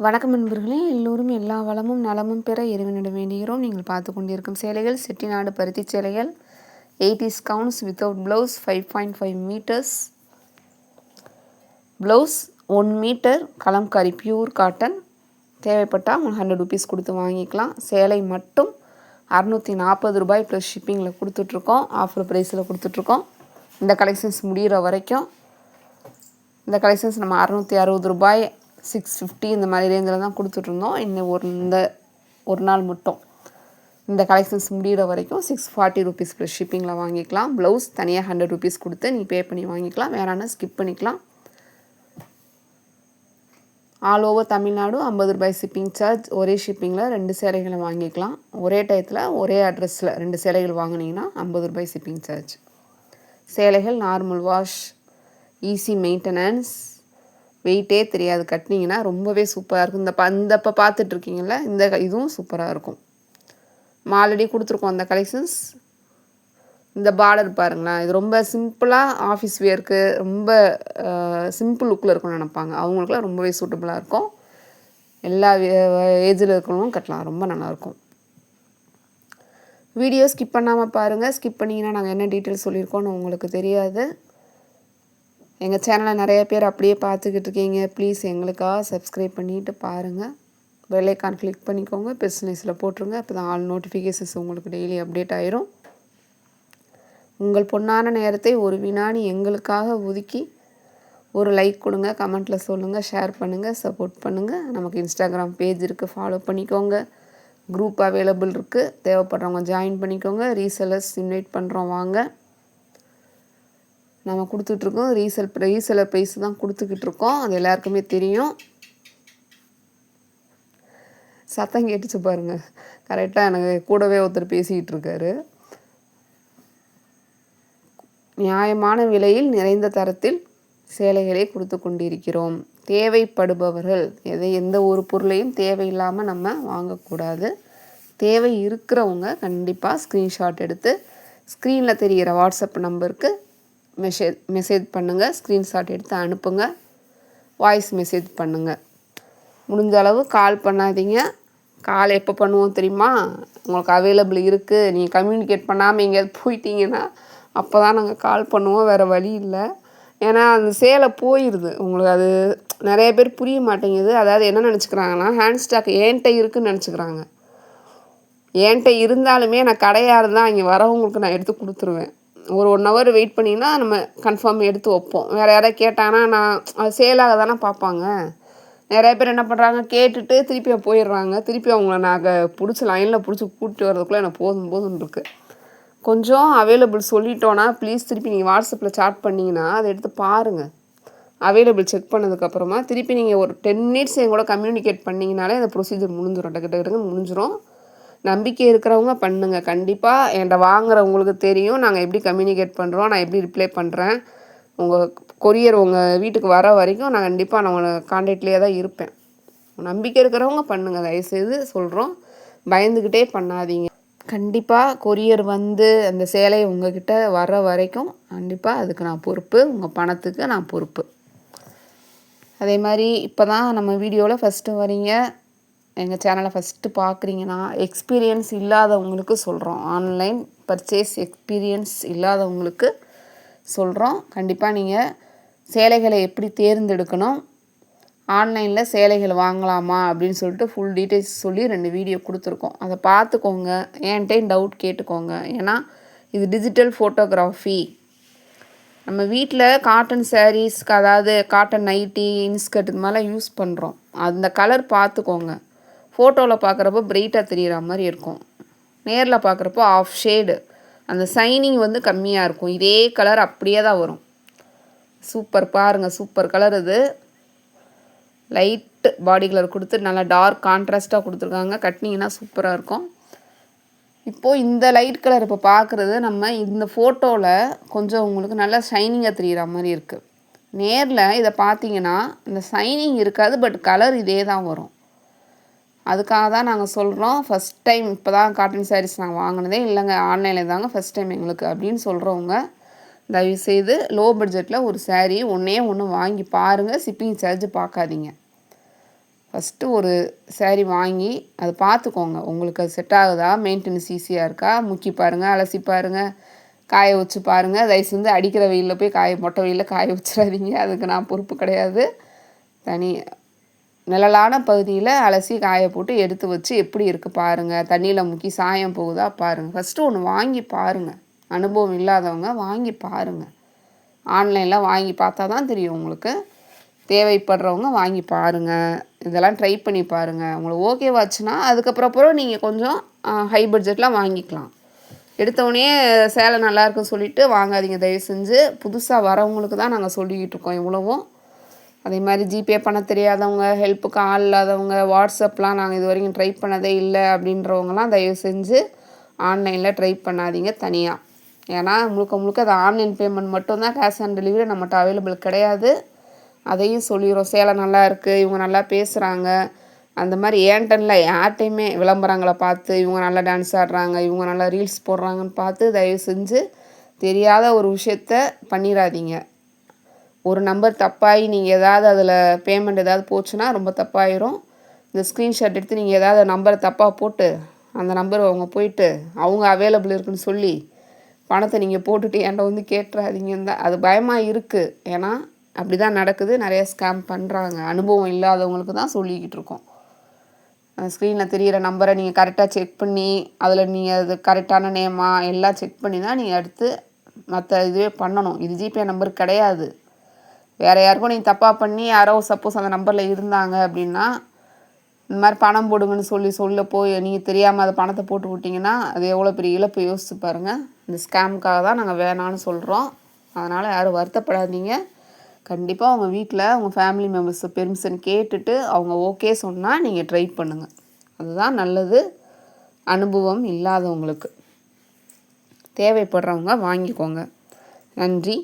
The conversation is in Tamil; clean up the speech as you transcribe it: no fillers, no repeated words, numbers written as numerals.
வணக்கம் நண்பர்களே, எல்லோரும் எல்லா வளமும் நலமும் பெற இறைவனிடம் வேண்டுகிறோம். நீங்கள் பார்த்து கொண்டிருக்கும் சேலைகள் செட்டிநாடு பருத்தி சேலைகள் 80s counts without blouse 5.5 metres. Blouse 1 metre Kalamkari pure cotton. தேவைப்பட்டால் 100 ரூபீஸ் கொடுத்து வாங்கிக்கலாம். சேலை மட்டும் 640 ரூபாய் ப்ளஸ் ஷிப்பிங்கில் கொடுத்துட்ருக்கோம். ஆஃபர் ப்ரைஸில் கொடுத்துட்ருக்கோம். இந்த கலெக்ஷன்ஸ் முடிகிற வரைக்கும். இந்த கலெக்ஷன்ஸ் நம்ம 660 ரூபாய் 650 இந்த மாதிரி ரேஞ்சில் தான் கொடுத்துட்ருந்தோம். இன்னும் இந்த ஒரு நாள் மட்டும் இந்த கலெக்ஷன்ஸ் முடிகிற வரைக்கும் 640 ரூபீஸ் ப்ளஸ் ஷிப்பிங்கில் வாங்கிக்கலாம். ப்ளவுஸ் தனியாக 100 ரூபீஸ் கொடுத்து நீ பே பண்ணி வாங்கிக்கலாம். வேறானா ஸ்கிப் பண்ணிக்கலாம். ஆல் ஓவர் தமிழ்நாடு 50 ரூபாய் ஷிப்பிங் சார்ஜ். ஒரே ஷிப்பிங்கில் 2 சேலைகளை வாங்கிக்கலாம். ஒரே டயத்தில் ஒரே அட்ரஸில் 2 சேலைகள் வாங்கினீங்கன்னா 50 ரூபாய் ஷிப்பிங் சார்ஜ். சேலைகள் நார்மல் வாஷ், ஈஸி மெயின்டெனன்ஸ், வெயிட்டே தெரியாது. கட்டினீங்கன்னா ரொம்பவே சூப்பராக இருக்கும். இந்த இப்போ பார்த்துட்ருக்கீங்கள இதுவும் சூப்பராக இருக்கும். நம்ம ஆல்ரெடி கொடுத்துருக்கோம் அந்த கலெக்ஷன்ஸ். இந்த பார்டர் பாருங்களேன், இது ரொம்ப சிம்பிளாக ஆஃபீஸ் வேர்க்கு ரொம்ப சிம்பிள் லுக்கில் இருக்கும்னு நினைப்பாங்க. அவங்களுக்குலாம் ரொம்பவே சூட்டபுளாக இருக்கும். எல்லா ஏஜில் இருக்கிறவங்களும் கட்டலாம். ரொம்ப நல்லாயிருக்கும். வீடியோ ஸ்கிப் பண்ணாமல் பாருங்கள். ஸ்கிப் பண்ணிங்கன்னா நாங்கள் என்ன டீட்டெயில்ஸ் சொல்லியிருக்கோன்னு உங்களுக்கு தெரியாது. எங்கள் சேனலை நிறைய பேர் அப்படியே பார்த்துக்கிட்டு இருக்கீங்க. ப்ளீஸ் எங்களுக்காக சப்ஸ்கிரைப் பண்ணிவிட்டு பாருங்கள். பெல் ஐக்கான் கிளிக் பண்ணிக்கோங்க. பிஸ்னஸில் போட்டுருங்க. அப்போ தான் ஆல் நோட்டிஃபிகேஷன்ஸ் உங்களுக்கு டெய்லி அப்டேட் ஆயிரும். உங்கள் பொன்னான நேரத்தை ஒரு வினாடி எங்களுக்காக ஒதுக்கி ஒரு லைக் கொடுங்க, கமெண்ட்டில் சொல்லுங்கள், ஷேர் பண்ணுங்கள், சப்போர்ட் பண்ணுங்கள். நமக்கு இன்ஸ்டாகிராம் பேஜ் இருக்குது, ஃபாலோ பண்ணிக்கோங்க. குரூப் அவைலபிள் இருக்குது, தேவைப்படுறவங்க ஜாயின் பண்ணிக்கோங்க. ரீசெல்லர்ஸ் இன்வைட் பண்ணுறோம், வாங்க. நம்ம கொடுத்துட்ருக்கோம் ரீசெலர் ப்ரைஸ் தான் கொடுத்துக்கிட்டு இருக்கோம். அது எல்லாருக்குமே தெரியும். சத்தம் கேட்டுச்சு பாருங்கள். கரெக்டாக எனக்கு கூடவே ஒருத்தர் பேசிக்கிட்டு இருக்காரு. நியாயமான விலையில் நிறைந்த தரத்தில் சேலைகளை கொடுத்து கொண்டிருக்கிறோம். தேவைப்படுபவர்கள் எந்த ஒரு பொருளையும் தேவையில்லாமல் நம்ம வாங்கக்கூடாது. தேவை இருக்கிறவங்க கண்டிப்பாக ஸ்க்ரீன்ஷாட் எடுத்து ஸ்க்ரீனில் தெரிகிற வாட்ஸ்அப் நம்பருக்கு மெசேஜ் பண்ணுங்கள். ஸ்க்ரீன்ஷாட் எடுத்து அனுப்புங்க. வாய்ஸ் மெசேஜ் பண்ணுங்கள். முடிஞ்ச அளவு கால் பண்ணாதீங்க. கால் எப்போ பண்ணுவோம் தெரியுமா? உங்களுக்கு அவைலபிள் இருக்குது, நீங்கள் கம்யூனிகேட் பண்ணாமல் எங்கேயாவது போயிட்டீங்கன்னா அப்போ தான் நாங்கள் கால் பண்ணுவோம். வேறு வழி இல்லை. ஏன்னா அந்த சேலை போயிடுது. உங்களுக்கு அது நிறைய பேர் புரிய மாட்டேங்குது. அதாவது என்ன நினச்சிக்கிறாங்கன்னா, ஹேண்ட் ஸ்டாக் என்கிட்ட இருக்குதுன்னு நினச்சிக்கிறாங்க. என்கிட்ட இருந்தாலுமே நான் கடையாக இருந்தால் இங்கே வரவங்களுக்கு நான் எடுத்து கொடுத்துருவேன். ஒரு 1 ஹவர் வெயிட் பண்ணிங்கன்னா நம்ம கன்ஃபார்ம் எடுத்து வைப்போம். வேறு யாராவது கேட்டாங்கன்னா நான் அது சேலாக தானே பார்ப்பாங்க. நிறைய பேர் என்ன பண்ணுறாங்க, கேட்டுட்டு திருப்பி போயிடுறாங்க. திருப்பி அவங்கள நாங்கள் பிடிச்சி லைனில் பிடிச்சி கூப்பிட்டு வரதுக்குள்ளே எனக்கு போதும்னு இருக்குது. கொஞ்சம் அவைலபிள் சொல்லிட்டோன்னா ப்ளீஸ் திருப்பி நீங்கள் வாட்ஸ்அப்பில் சாட் பண்ணிங்கன்னா அதை எடுத்து பாருங்கள். அவைலபிள் செக் பண்ணதுக்கப்புறமா திருப்பி நீங்கள் ஒரு 10 மினிட்ஸ் என் கூட கம்யூனிகேட் பண்ணிங்கனாலே அந்த ப்ரொசீஜர் முடிஞ்சிடும். டக்கு முடிஞ்சிடும். நம்பிக்கை இருக்கிறவங்க பண்ணுங்கள். கண்டிப்பாக என்கிட்ட வாங்குறவங்களுக்கு தெரியும் நாங்கள் எப்படி கம்யூனிகேட் பண்ணுறோம், நான் எப்படி ரிப்ளை பண்ணுறேன். உங்கள் கொரியர் உங்கள் வீட்டுக்கு வர வரைக்கும் நான் கண்டிப்பாக நான் உங்களை கான்டாக்ட்லேயே தான் இருப்பேன். நம்பிக்கை இருக்கிறவங்க பண்ணுங்கள். தயவுசெய்து சொல்கிறோம், பயந்துக்கிட்டே பண்ணாதீங்க. கண்டிப்பாக கொரியர் வந்து அந்த சேலை உங்கள்கிட்ட வர வரைக்கும் கண்டிப்பாக அதுக்கு நான் பொறுப்பு. உங்கள் பணத்துக்கு நான் பொறுப்பு. அதே மாதிரி இப்போ தான் நம்ம வீடியோவில் ஃபஸ்ட்டு வரீங்க, எங்கள் சேனலை ஃபஸ்ட்டு பார்க்குறீங்கன்னா, எக்ஸ்பீரியன்ஸ் இல்லாதவங்களுக்கு சொல்கிறோம். ஆன்லைன் பர்ச்சேஸ் எக்ஸ்பீரியன்ஸ் இல்லாதவங்களுக்கு சொல்கிறோம். கண்டிப்பாக நீங்கள் சேலைகளை எப்படி தேர்ந்தெடுக்கணும், ஆன்லைனில் சேலைகள் வாங்கலாமா அப்படின்னு சொல்லிட்டு ஃபுல் டீட்டெயில்ஸ் சொல்லி 2 வீடியோ கொடுத்துருக்கோம். அதை பார்த்துக்கோங்க. என்கிட்டையும் டவுட் கேட்டுக்கோங்க. ஏன்னா இது டிஜிட்டல் ஃபோட்டோகிராஃபி. நம்ம வீட்டில் காட்டன் சாரீஸ்க்கு, அதாவது காட்டன் நைட்டி, இன்ஸ்கர்ட் இது மாதிரிலாம் யூஸ் பண்ணுறோம். அந்த கலர் பார்த்துக்கோங்க. ஃபோட்டோவில் பார்க்குறப்போ பிரைட்டாக தெரிகிற மாதிரி இருக்கும். நேரில் பார்க்குறப்போ ஆஃப் ஷேடு, அந்த சைனிங் வந்து கம்மியாக இருக்கும். இதே கலர் அப்படியே தான் வரும். சூப்பர் பாருங்கள், சூப்பர் கலர். இது லைட்டு பாடி கலர் கொடுத்து நல்லா டார்க் கான்ட்ராஸ்ட்டாக கொடுத்துருக்காங்க. கட்டினீங்கன்னா சூப்பராக இருக்கும். இப்போது இந்த லைட் கலர் இப்போ பார்க்குறது நம்ம இந்த ஃபோட்டோவில் கொஞ்சம் உங்களுக்கு நல்லா ஷைனிங்காக தெரிகிற மாதிரி இருக்குது. நேரில் இதை பார்த்தீங்கன்னா இந்த ஷைனிங் இருக்காது, பட் கலர் இதே தான் வரும். அதுக்காக தான் நாங்கள் சொல்கிறோம். ஃபஸ்ட் டைம் இப்போ தான் காட்டன் சாரீஸ் நாங்கள் வாங்கினதே இல்லைங்க, ஆன்லைனில் தாங்க ஃபஸ்ட் டைம் எங்களுக்கு அப்படின்னு சொல்கிறவங்க தயவுசெய்து லோ பட்ஜெட்டில் ஒரு சாரீ ஒன்றே ஒன்று வாங்கி பாருங்கள். ஷிப்பிங் சார்ஜ் பார்க்காதீங்க. ஃபஸ்ட்டு ஒரு சாரீ வாங்கி அதை பார்த்துக்கோங்க. உங்களுக்கு அது செட் ஆகுதா, மெயின்டெனன்ஸ் ஈஸியாக இருக்கா, முக்கி பாருங்கள், அலசி பாருங்கள், காய வச்சு பாருங்கள். தயவு செஞ்சு அடிக்கிற வெயிலில் போய் மொட்டை வெயிலில் காய வச்சிடாதீங்க. அதுக்கு நான் பொறுப்பு கிடையாது. தனி நிழலான பகுதியில் அலசி காய போட்டு எடுத்து வச்சு எப்படி இருக்குது பாருங்கள். தண்ணியில் முக்கி சாயம் போகுதா பாருங்கள். ஃபஸ்ட்டு ஒன்று வாங்கி பாருங்கள். அனுபவம் இல்லாதவங்க வாங்கி பாருங்கள். ஆன்லைனில் வாங்கி பார்த்தா தான் தெரியும் உங்களுக்கு. தேவைப்படுறவங்க வாங்கி பாருங்கள். இதெல்லாம் ட்ரை பண்ணி பாருங்கள். உங்களுக்கு ஓகேவாச்சுன்னா அதுக்கப்புறம் நீங்கள் கொஞ்சம் ஹை பட்ஜெட்லாம் வாங்கிக்கலாம். எடுத்தோடனே சேலை நல்லாயிருக்குன்னு சொல்லிவிட்டு வாங்காதீங்க தயவு செஞ்சு. புதுசாக வரவங்களுக்கு தான் நாங்கள் சொல்லிக்கிட்டு இருக்கோம் இவ்வளவும். அதே மாதிரி ஜிபே பண்ண தெரியாதவங்க, ஹெல்ப்புக்கு ஆள் இல்லாதவங்க, வாட்ஸ்அப்லாம் நாங்கள் இது வரைக்கும் ட்ரை பண்ணதே இல்லை அப்படின்றவங்கலாம் தயவு செஞ்சு ஆன்லைனில் ட்ரை பண்ணாதீங்க தனியாக. ஏன்னா முழுக்க அது ஆன்லைன் பேமெண்ட் மட்டும்தான், கேஷ் ஆன் டெலிவரி நம்மகிட்ட அவைலபிள் கிடையாது. அதையும் சொல்லிடுறோம். சேலை நல்லா இருக்குது, இவங்க நல்லா பேசுகிறாங்க, அந்த மாதிரி ஏன்டனில் யார்ட்டையுமே விளம்பரங்களை பார்த்து இவங்க நல்லா டான்ஸ் ஆடுறாங்க, இவங்க நல்லா ரீல்ஸ் போடுறாங்கன்னு பார்த்து தயவு செஞ்சு தெரியாத ஒரு விஷயத்த பண்ணிடாதீங்க. ஒரு நம்பர் தப்பாகி நீங்கள் ஏதாவது அதில் பேமெண்ட் ஏதாவது போச்சுன்னா ரொம்ப தப்பாயிரும். இந்த ஸ்க்ரீன்ஷாட் எடுத்து நீங்கள் ஏதாவது நம்பரை தப்பாக போட்டு அந்த நம்பர் அவங்க போயிட்டு அவங்க அவைலபிள் இருக்குதுன்னு சொல்லி பணத்தை நீங்கள் போட்டுட்டு என்கிட்ட வந்து கேட்டுறாதீங்கன்னு தான். அது பயமாக இருக்குது. ஏன்னா அப்படி தான் நடக்குது. நிறைய ஸ்கேம் பண்ணுறாங்க. அனுபவம் இல்லாதவங்களுக்கு தான் சொல்லிக்கிட்டு இருக்கோம். ஸ்க்ரீனில் தெரிகிற நம்பரை நீங்கள் கரெக்டாக செக் பண்ணி அதில் நீங்கள் அது கரெக்டான நேமா எல்லாம் செக் பண்ணி தான் நீங்கள் அடுத்து மற்ற இதுவே பண்ணணும். இது ஜிபே நம்பர் கிடையாது. வேறு யாருக்கும் நீங்கள் தப்பாக பண்ணி யாரோ சப்போஸ் அந்த நம்பரில் இருந்தாங்க அப்படின்னா இந்த மாதிரி பணம் போடுங்கன்னு சொல்ல போய் நீங்கள் தெரியாமல் அதை பணத்தை போட்டு விட்டிங்கன்னா அது எவ்வளோ பெரிய இழப்பு யோசிச்சு பாருங்கள். இந்த ஸ்கேமுக்காக தான் நாங்கள் வேணான்னு சொல்கிறோம். அதனால் யாரும் வருத்தப்படாதீங்க. கண்டிப்பாக உங்கள் வீட்டில் உங்கள் ஃபேமிலி மெம்பர்ஸ் பெர்மிஷன் கேட்டுட்டு அவங்க ஓகே சொன்னால் நீங்கள் ட்ரை பண்ணுங்கள். அதுதான் நல்லது. அனுபவம் இல்லாதவங்களுக்கு தேவைப்படுறவங்க வாங்கிக்கோங்க. நன்றி.